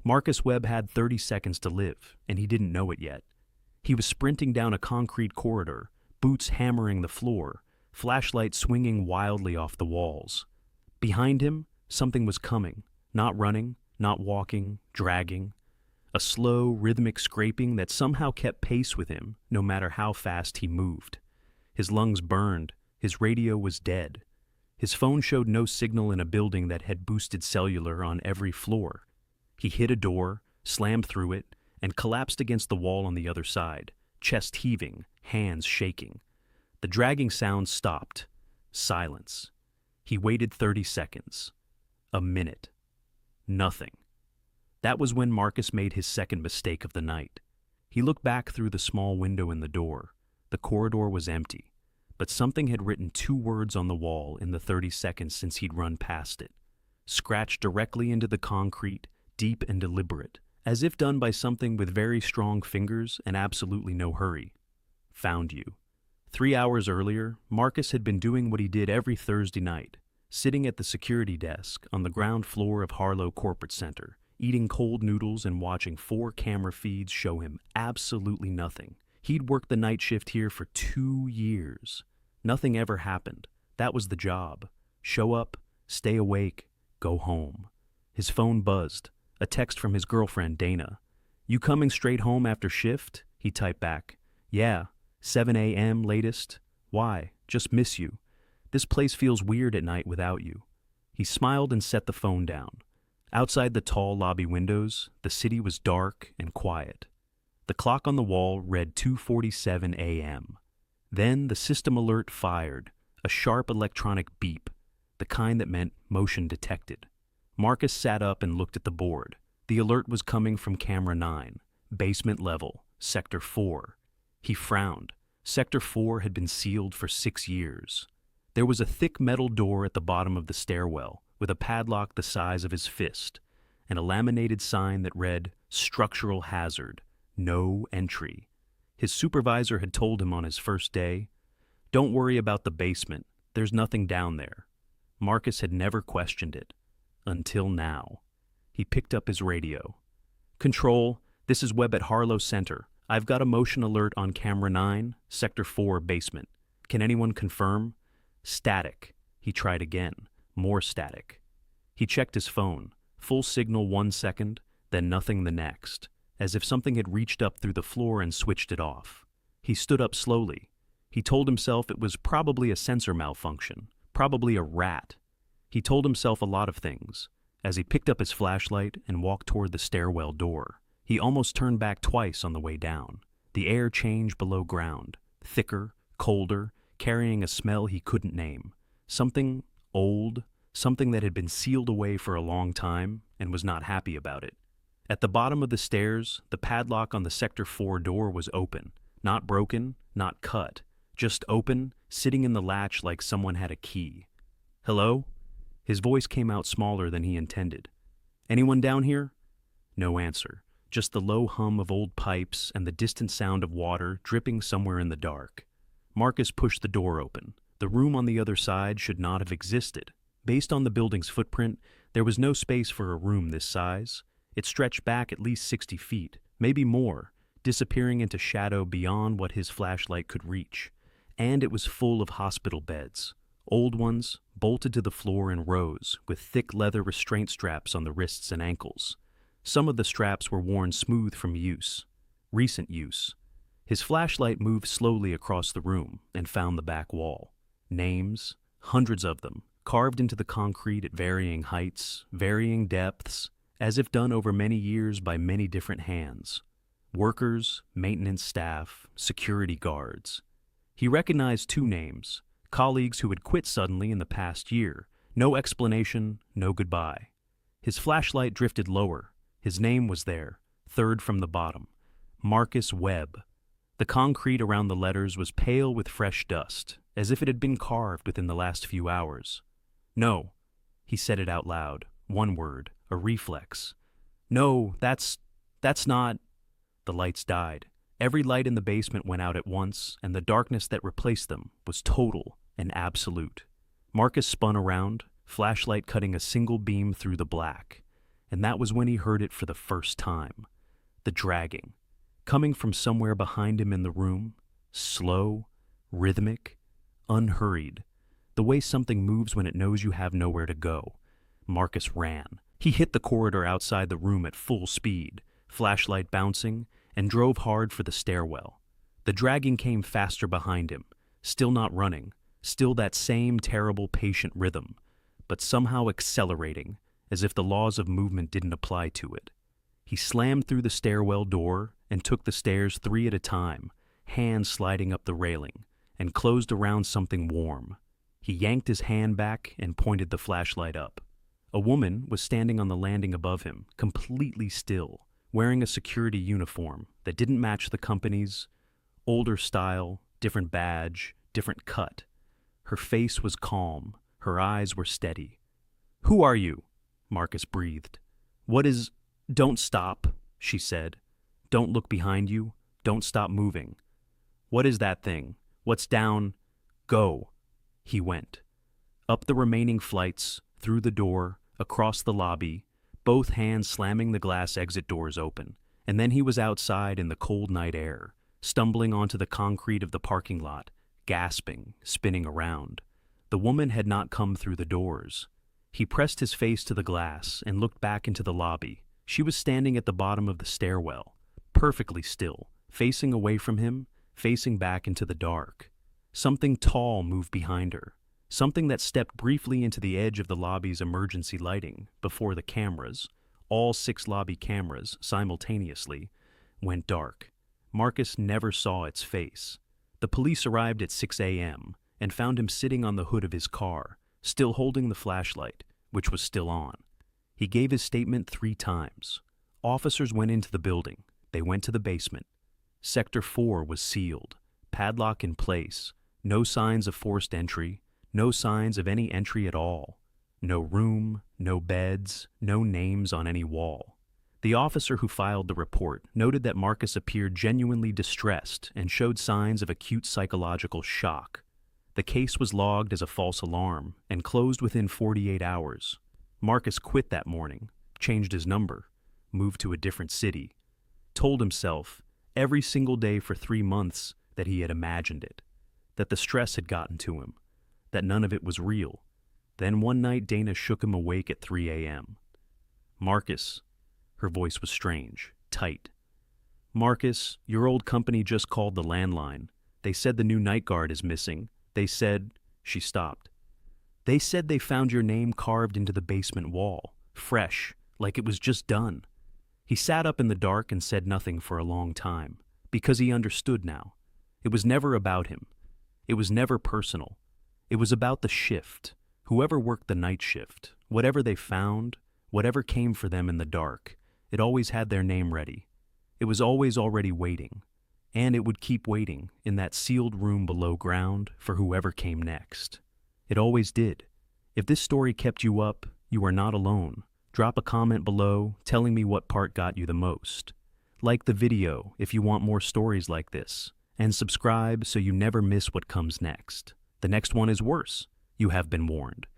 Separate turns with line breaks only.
Marcus Webb had 30 seconds to live, and he didn't know it yet. He was sprinting down a concrete corridor, boots hammering the floor, flashlight swinging wildly off the walls. Behind him, something was coming, not running, not walking, dragging. A slow, rhythmic scraping that somehow kept pace with him, no matter how fast he moved. His lungs burned, his radio was dead. His phone showed no signal in a building that had boosted cellular on every floor. He hit a door, slammed through it, and collapsed against the wall on the other side, chest heaving, hands shaking. The dragging sound stopped. Silence. He waited 30 seconds. A minute. Nothing. That was when Marcus made his second mistake of the night. He looked back through the small window in the door. The corridor was empty, but something had written 2 words on the wall in the 30 seconds since he'd run past it. Scratched directly into the concrete, deep and deliberate, as if done by something with very strong fingers and absolutely no hurry. Found you. 3 hours earlier, Marcus had been doing what he did every Thursday night, sitting at the security desk on the ground floor of Harlow Corporate Centre, eating cold noodles and watching 4 camera feeds show him absolutely nothing. He'd worked the night shift here for 2 years. Nothing ever happened. That was the job. Show up, stay awake, go home. His phone buzzed. A text from his girlfriend, Dana. "You coming straight home after shift?" He typed back. "Yeah, 7 a.m. latest. Why? Just miss you. This place feels weird at night without you." He smiled and set the phone down. Outside the tall lobby windows, the city was dark and quiet. The clock on the wall read 2:47 a.m. Then the system alert fired, a sharp electronic beep, the kind that meant motion detected. Marcus sat up and looked at the board. The alert was coming from camera 9, basement level, sector 4. He frowned. Sector 4 had been sealed for 6 years. There was a thick metal door at the bottom of the stairwell, with a padlock the size of his fist, and a laminated sign that read, "Structural Hazard, No Entry." His supervisor had told him on his first day, "Don't worry about the basement, there's nothing down there." Marcus had never questioned it. Until now. He picked up his radio. "Control, this is Webb at Harlow Center. I've got a motion alert on camera 9, sector 4, basement. Can anyone confirm?" Static. He tried again. More static. He checked his phone. Full signal 1 second, then nothing the next, as if something had reached up through the floor and switched it off. He stood up slowly. He told himself it was probably a sensor malfunction, probably a rat. He told himself a lot of things. As he picked up his flashlight and walked toward the stairwell door, he almost turned back twice on the way down. The air changed below ground, thicker, colder, carrying a smell he couldn't name. Something old, something that had been sealed away for a long time and was not happy about it. At the bottom of the stairs, the padlock on the Sector 4 door was open. Not broken, not cut. Just open, sitting in the latch like someone had a key. "Hello?" His voice came out smaller than he intended. "Anyone down here?" No answer, just the low hum of old pipes and the distant sound of water dripping somewhere in the dark. Marcus pushed the door open. The room on the other side should not have existed. Based on the building's footprint, there was no space for a room this size. It stretched back at least 60 feet, maybe more, disappearing into shadow beyond what his flashlight could reach. And it was full of hospital beds. Old ones, bolted to the floor in rows, with thick leather restraint straps on the wrists and ankles. Some of the straps were worn smooth from use. Recent use. His flashlight moved slowly across the room and found the back wall. Names, hundreds of them, carved into the concrete at varying heights, varying depths, as if done over many years by many different hands. Workers, maintenance staff, security guards. He recognized 2 names. Colleagues who had quit suddenly in the past year. No explanation, no goodbye. His flashlight drifted lower. His name was there, 3rd from the bottom. Marcus Webb. The concrete around the letters was pale with fresh dust, as if it had been carved within the last few hours. "No." He said it out loud, one word, a reflex. "No, that's not." The lights died. Every light in the basement went out at once, and the darkness that replaced them was total and absolute. Marcus spun around, flashlight cutting a single beam through the black, and that was when he heard it for the first time. The dragging, coming from somewhere behind him in the room, slow, rhythmic, unhurried, the way something moves when it knows you have nowhere to go. Marcus ran. He hit the corridor outside the room at full speed, flashlight bouncing, and drove hard for the stairwell. The dragging came faster behind him, still not running, still that same terrible patient rhythm, but somehow accelerating, as if the laws of movement didn't apply to it. He slammed through the stairwell door and took the stairs 3 at a time, hands sliding up the railing, and closed around something warm. He yanked his hand back and pointed the flashlight up. A woman was standing on the landing above him, completely still, wearing a security uniform that didn't match the company's, older style, different badge, different cut. Her face was calm, her eyes were steady. "Who are you?" Marcus breathed. "What is—" "Don't stop," she said. "Don't look behind you. Don't stop moving. What is that thing? What's down? Go." He went. Up the remaining flights, through the door, across the lobby, both hands slamming the glass exit doors open, and then he was outside in the cold night air, stumbling onto the concrete of the parking lot, gasping, spinning around. The woman had not come through the doors. He pressed his face to the glass and looked back into the lobby. She was standing at the bottom of the stairwell, perfectly still, facing away from him, facing back into the dark. Something tall moved behind her, something that stepped briefly into the edge of the lobby's emergency lighting before the cameras, all 6 lobby cameras simultaneously, went dark. Marcus never saw its face. The police arrived at 6 a.m. and found him sitting on the hood of his car, still holding the flashlight, which was still on. He gave his statement 3 times. Officers went into the building. They went to the basement. Sector 4 was sealed, padlock in place, no signs of forced entry, no signs of any entry at all. No room, no beds, no names on any wall. The officer who filed the report noted that Marcus appeared genuinely distressed and showed signs of acute psychological shock. The case was logged as a false alarm and closed within 48 hours. Marcus quit that morning, changed his number, moved to a different city, told himself every single day for 3 months that he had imagined it, that the stress had gotten to him, that none of it was real. Then one night Dana shook him awake at 3 a.m. "Marcus," her voice was strange, tight. "Marcus, your old company just called the landline. They said the new night guard is missing. They said—" She stopped. "They said they found your name carved into the basement wall, fresh, like it was just done." He sat up in the dark and said nothing for a long time, because he understood now. It was never about him. It was never personal. It was about the shift, whoever worked the night shift, whatever they found, whatever came for them in the dark, it always had their name ready. It was always already waiting, and it would keep waiting in that sealed room below ground for whoever came next. It always did. If this story kept you up, you are not alone. Drop a comment below telling me what part got you the most. Like the video if you want more stories like this, and subscribe so you never miss what comes next. The next one is worse. You have been warned.